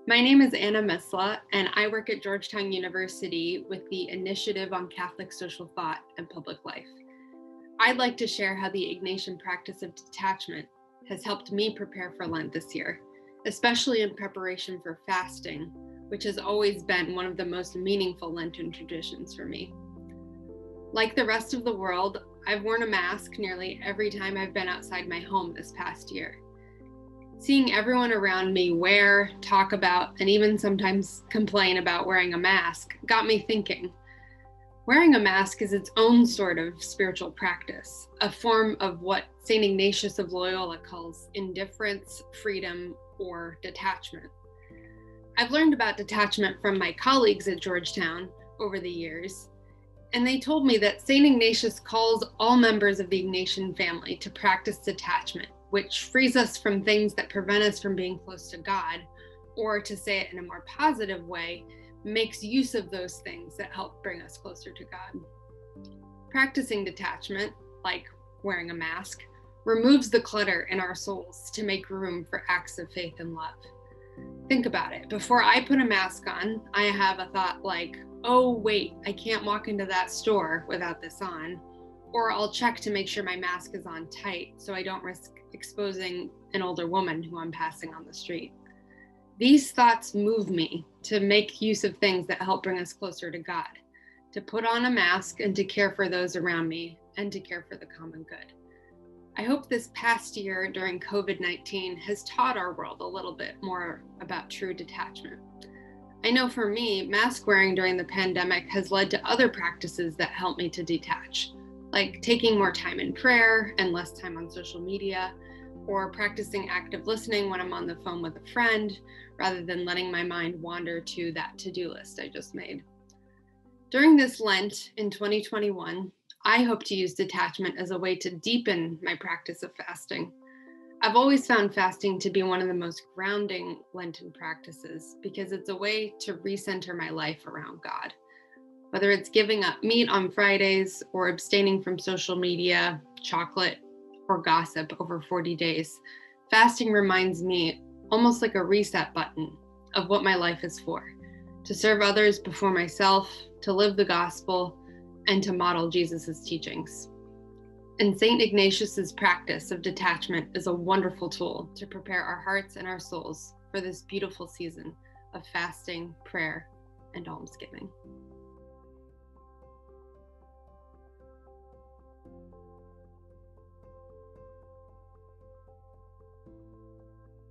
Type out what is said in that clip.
My name is Misleh, and I work at Georgetown University with the Initiative on Catholic Social Thought and Public Life. I'd like to share how the Ignatian practice of detachment has helped me prepare for Lent this year, especially in preparation for fasting, which has always been one of the most meaningful Lenten traditions for me. Like the rest of the world, I've worn a mask nearly every time I've been outside my home this past year. Seeing everyone around me wear, talk about, and even sometimes complain about wearing a mask got me thinking. Wearing a mask is its own sort of spiritual practice, a form of what St. Ignatius of Loyola calls indifference, freedom, or detachment. I've learned about detachment from my colleagues at Georgetown over the years, and they told me that St. Ignatius calls all members of the Ignatian family to practice detachment, which frees us from things that prevent us from being close to God, or to say it in a more positive way, makes use of those things that help bring us closer to God. Practicing detachment, like wearing a mask, removes the clutter in our souls to make room for acts of faith and love. Think about it. Before I put a mask on, I have a thought like, oh, wait, I can't walk into that store without this on. Or I'll check to make sure my mask is on tight so I don't risk exposing an older woman who I'm passing on the street. These thoughts move me to make use of things that help bring us closer to God, to put on a mask and to care for those around me and to care for the common good. I hope this past year during COVID-19 has taught our world a little bit more about true detachment. I know for me, mask wearing during the pandemic has led to other practices that help me to detach, like taking more time in prayer and less time on social media, or practicing active listening when I'm on the phone with a friend, rather than letting my mind wander to that to-do list I just made. During this Lent in 2021, I hope to use detachment as a way to deepen my practice of fasting. I've always found fasting to be one of the most grounding Lenten practices because it's a way to recenter my life around God. Whether it's giving up meat on Fridays or abstaining from social media, chocolate, or gossip over 40 days, fasting reminds me, almost like a reset button, of what my life is for: to serve others before myself, to live the gospel, and to model Jesus' teachings. And St. Ignatius's practice of detachment is a wonderful tool to prepare our hearts and our souls for this beautiful season of fasting, prayer, and almsgiving.